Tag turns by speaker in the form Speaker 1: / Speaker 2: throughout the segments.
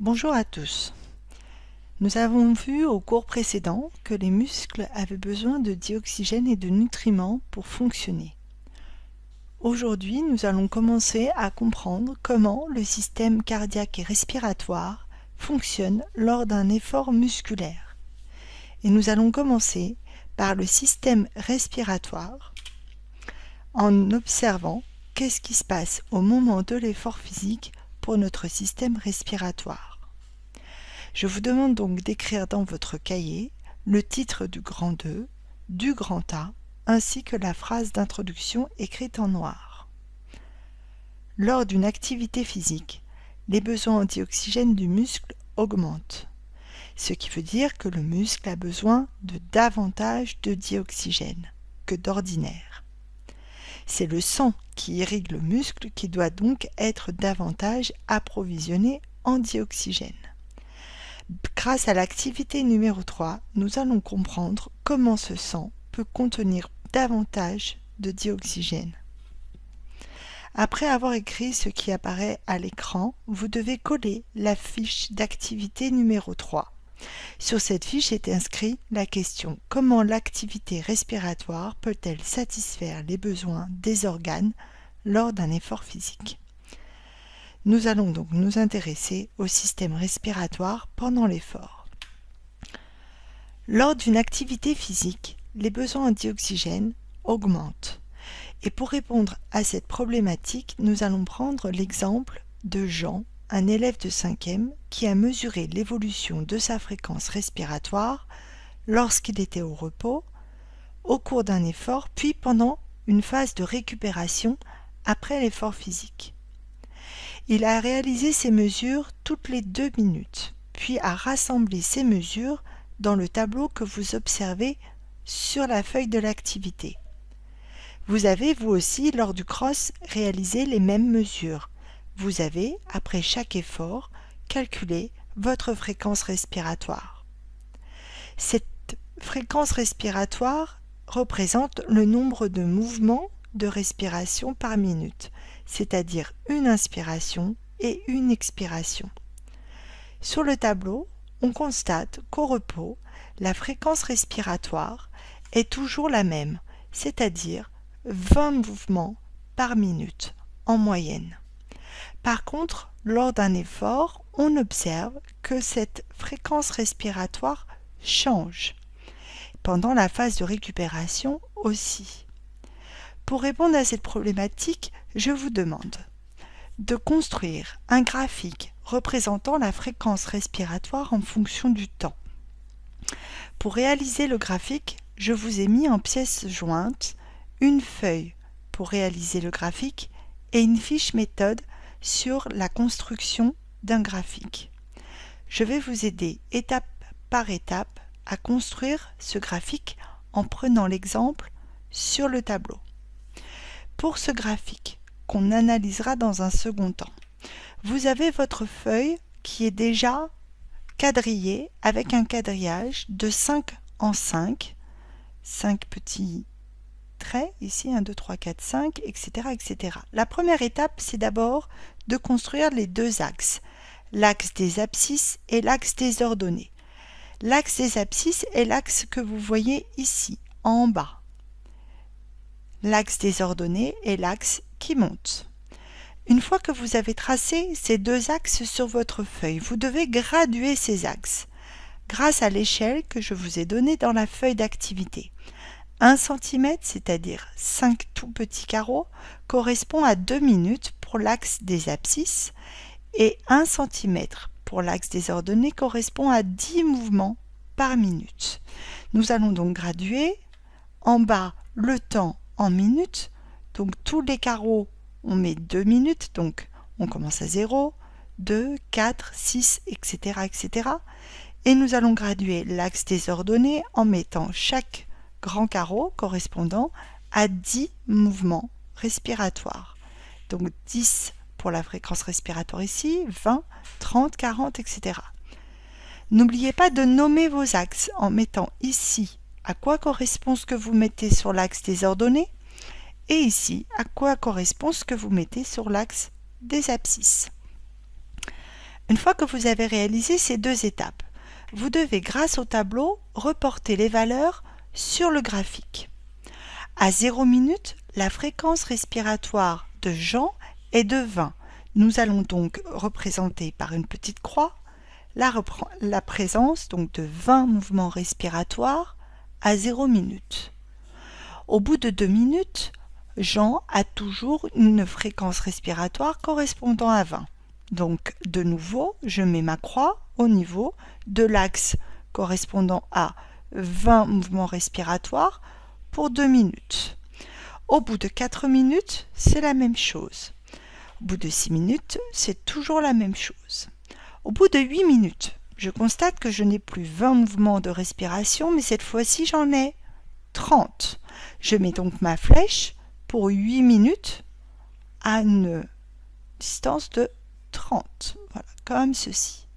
Speaker 1: Bonjour à tous. Nous avons vu au cours précédent que les muscles avaient besoin de dioxygène et de nutriments pour fonctionner. Aujourd'hui, nous allons commencer à comprendre comment le système cardiaque et respiratoire fonctionne lors d'un effort musculaire. Et nous allons commencer par le système respiratoire en observant qu'est-ce qui se passe au moment de l'effort physique pour notre système respiratoire. Je vous demande donc d'écrire dans votre cahier le titre du grand 2, du grand A, ainsi que la phrase d'introduction écrite en noir. Lors d'une activité physique, les besoins en dioxygène du muscle augmentent, ce qui veut dire que le muscle a besoin de davantage de dioxygène que d'ordinaire. C'est le sang qui irrigue le muscle qui doit donc être davantage approvisionné en dioxygène. Grâce à l'activité numéro 3, nous allons comprendre comment ce sang peut contenir davantage de dioxygène. Après avoir écrit ce qui apparaît à l'écran, vous devez coller la fiche d'activité numéro 3. Sur cette fiche est inscrite la question « Comment l'activité respiratoire peut-elle satisfaire les besoins des organes lors d'un effort physique ?» Nous allons donc nous intéresser au système respiratoire pendant l'effort. Lors d'une activité physique, les besoins en dioxygène augmentent. Et pour répondre à cette problématique, nous allons prendre l'exemple de Jean, un élève de 5e, qui a mesuré l'évolution de sa fréquence respiratoire lorsqu'il était au repos, au cours d'un effort, puis pendant une phase de récupération après l'effort physique. Il a réalisé ces mesures toutes les 2 minutes, puis a rassemblé ces mesures dans le tableau que vous observez sur la feuille de l'activité. Vous avez, vous aussi, lors du cross, réalisé les mêmes mesures. Vous avez, après chaque effort, calculé votre fréquence respiratoire. Cette fréquence respiratoire représente le nombre de mouvements de respiration par minute, c'est-à-dire une inspiration et une expiration. Sur le tableau, on constate qu'au repos, la fréquence respiratoire est toujours la même, c'est-à-dire 20 mouvements par minute en moyenne. Par contre, lors d'un effort, on observe que cette fréquence respiratoire change. Pendant la phase de récupération aussi. Pour répondre à cette problématique, je vous demande de construire un graphique représentant la fréquence respiratoire en fonction du temps. Pour réaliser le graphique, je vous ai mis en pièces jointes une feuille pour réaliser le graphique et une fiche méthode sur la construction d'un graphique. Je vais vous aider étape par étape à construire ce graphique en prenant l'exemple sur le tableau. Pour ce graphique, qu'on analysera dans un second temps, vous avez votre feuille qui est déjà quadrillée avec un quadrillage de 5 en 5, 5 petits traits, ici 1, 2, 3, 4, 5, etc. etc. La première étape, c'est d'abord de construire les deux axes, l'axe des abscisses et l'axe des ordonnées. L'axe des abscisses est l'axe que vous voyez ici, en bas. L'axe des ordonnées est l'axe qui monte. Une fois que vous avez tracé ces deux axes sur votre feuille, vous devez graduer ces axes grâce à l'échelle que je vous ai donnée dans la feuille d'activité. 1 cm, c'est-à-dire 5 tout petits carreaux, correspond à 2 minutes pour l'axe des abscisses et 1 cm pour l'axe des ordonnées correspond à 10 mouvements par minute. Nous allons donc graduer en bas le temps en minutes, donc tous les carreaux on met 2 minutes, donc on commence à 0, 2, 4, 6, etc. etc. Et nous allons graduer l'axe des ordonnées en mettant chaque grand carreau correspondant à 10 mouvements respiratoires. Donc 10 pour la fréquence respiratoire ici, 20, 30, 40, etc. N'oubliez pas de nommer vos axes en mettant ici à quoi correspond ce que vous mettez sur l'axe des ordonnées et ici à quoi correspond ce que vous mettez sur l'axe des abscisses. Une fois que vous avez réalisé ces deux étapes, vous devez, grâce au tableau, reporter les valeurs sur le graphique. À 0 minutes, la fréquence respiratoire de Jean est de 20. Nous allons donc représenter par une petite croix la présence donc de 20 mouvements respiratoires à 0 minutes. Au bout de 2 minutes, Jean a toujours une fréquence respiratoire correspondant à 20. Donc, de nouveau, je mets ma croix au niveau de l'axe correspondant à 20 mouvements respiratoires pour 2 minutes. Au bout de 4 minutes, c'est la même chose. Au bout de 6 minutes, c'est toujours la même chose. Au bout de 8 minutes, je constate que je n'ai plus 20 mouvements de respiration, mais cette fois-ci, j'en ai 30. Je mets donc ma flèche pour 8 minutes à une distance de 30. Voilà, comme ceci.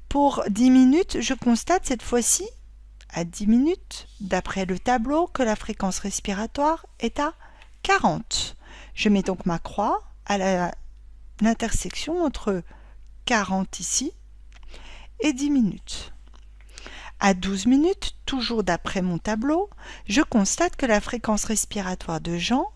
Speaker 1: Pour 10 minutes, je constate cette fois-ci, à 10 minutes, d'après le tableau, que la fréquence respiratoire est à 40. Je mets donc ma croix à l'intersection entre 40 ici et 10 minutes. À 12 minutes, toujours d'après mon tableau, je constate que la fréquence respiratoire de Jean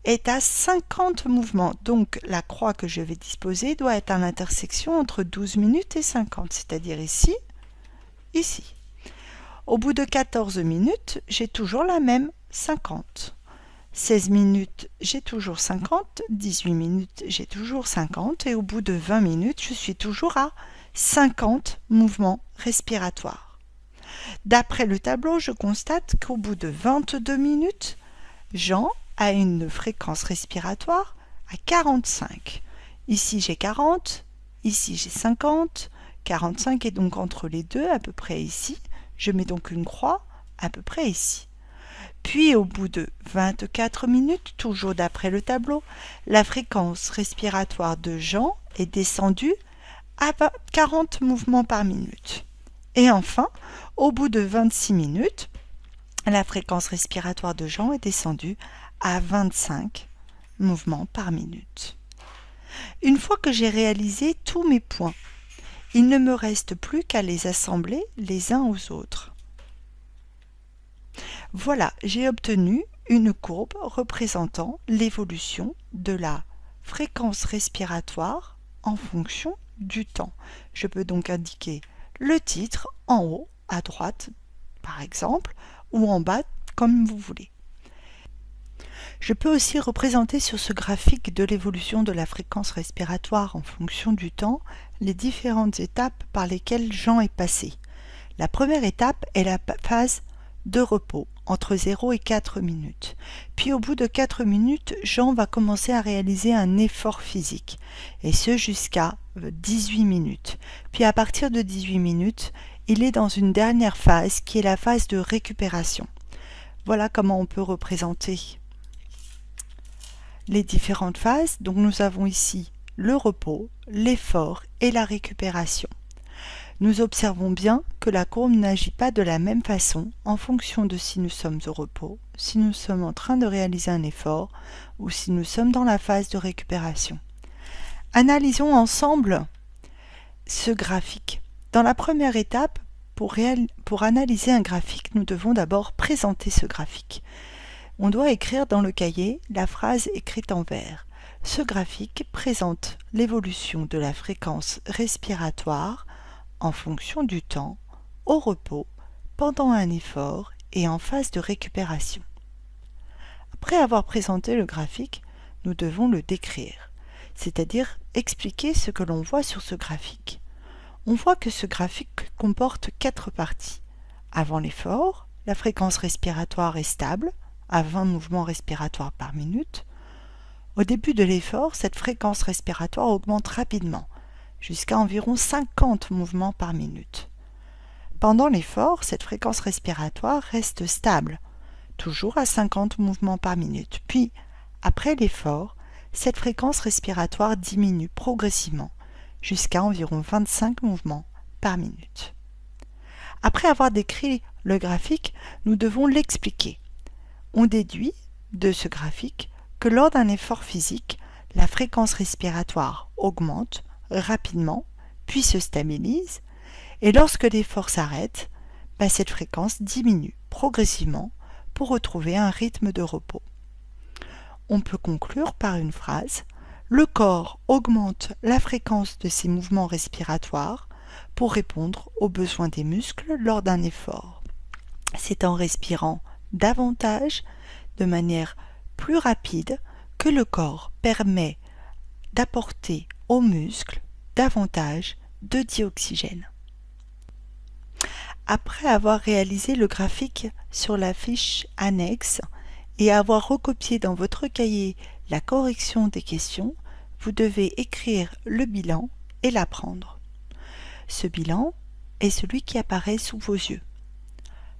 Speaker 1: est à 50 mouvements. Donc la croix que je vais disposer doit être à l'intersection entre 12 minutes et 50, c'est-à-dire ici, ici. Au bout de 14 minutes, j'ai toujours la même 50. 16 minutes, j'ai toujours 50. 18 minutes, j'ai toujours 50. Et au bout de 20 minutes, je suis toujours à 50 mouvements respiratoires. D'après le tableau, je constate qu'au bout de 22 minutes, Jean a une fréquence respiratoire à 45. Ici, j'ai 40. Ici, j'ai 50. 45 est donc entre les deux, à peu près ici. Je mets donc une croix à peu près ici. Puis au bout de 24 minutes, toujours d'après le tableau, la fréquence respiratoire de Jean est descendue à 40 mouvements par minute. Et enfin, au bout de 26 minutes, la fréquence respiratoire de Jean est descendue à 25 mouvements par minute. Une fois que j'ai réalisé tous mes points, il ne me reste plus qu'à les assembler les uns aux autres. Voilà, j'ai obtenu une courbe représentant l'évolution de la fréquence respiratoire en fonction du temps. Je peux donc indiquer le titre en haut, à droite, par exemple, ou en bas, comme vous voulez. Je peux aussi représenter sur ce graphique de l'évolution de la fréquence respiratoire en fonction du temps les différentes étapes par lesquelles Jean est passé. La première étape est la phase de repos, entre 0 et 4 minutes. Puis au bout de 4 minutes, Jean va commencer à réaliser un effort physique, et ce jusqu'à 18 minutes. Puis à partir de 18 minutes, il est dans une dernière phase qui est la phase de récupération. Voilà comment on peut représenter les différentes phases. Donc nous avons ici le repos, l'effort et la récupération. Nous observons bien que la courbe n'agit pas de la même façon en fonction de si nous sommes au repos, si nous sommes en train de réaliser un effort ou si nous sommes dans la phase de récupération. Analysons ensemble ce graphique. Dans la première étape, pour analyser un graphique, nous devons d'abord présenter ce graphique. On doit écrire dans le cahier la phrase écrite en vert. Ce graphique présente l'évolution de la fréquence respiratoire en fonction du temps, au repos, pendant un effort et en phase de récupération. Après avoir présenté le graphique, nous devons le décrire, c'est-à-dire expliquer ce que l'on voit sur ce graphique. On voit que ce graphique comporte 4 parties. Avant l'effort, la fréquence respiratoire est stable, à 20 mouvements respiratoires par minute. Au début de l'effort, cette fréquence respiratoire augmente rapidement, jusqu'à environ 50 mouvements par minute. Pendant l'effort, cette fréquence respiratoire reste stable, toujours à 50 mouvements par minute. Puis, après l'effort, cette fréquence respiratoire diminue progressivement, jusqu'à environ 25 mouvements par minute. Après avoir décrit le graphique, nous devons l'expliquer. On déduit de ce graphique que lors d'un effort physique, la fréquence respiratoire augmente rapidement, puis se stabilise, et lorsque l'effort s'arrête, cette fréquence diminue progressivement pour retrouver un rythme de repos. On peut conclure par une phrase: le corps augmente la fréquence de ses mouvements respiratoires pour répondre aux besoins des muscles lors d'un effort. C'est en respirant davantage, de manière plus rapide, que le corps permet d'apporter aux muscles davantage de dioxygène. Après avoir réalisé le graphique sur la fiche annexe et avoir recopié dans votre cahier la correction des questions, vous devez écrire le bilan et l'apprendre. Ce bilan est celui qui apparaît sous vos yeux.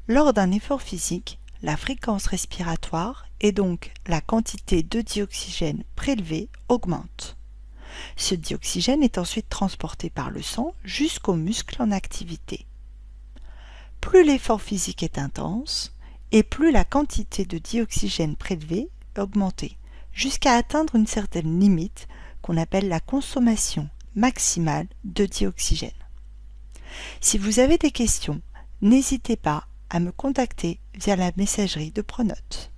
Speaker 1: Lors d'un effort physique, la fréquence respiratoire et donc la quantité de dioxygène prélevée augmente. Ce dioxygène est ensuite transporté par le sang jusqu'aux muscles en activité. Plus l'effort physique est intense, et plus la quantité de dioxygène prélevée est augmentée, jusqu'à atteindre une certaine limite qu'on appelle la consommation maximale de dioxygène. Si vous avez des questions, n'hésitez pas à me contacter via la messagerie de Pronote.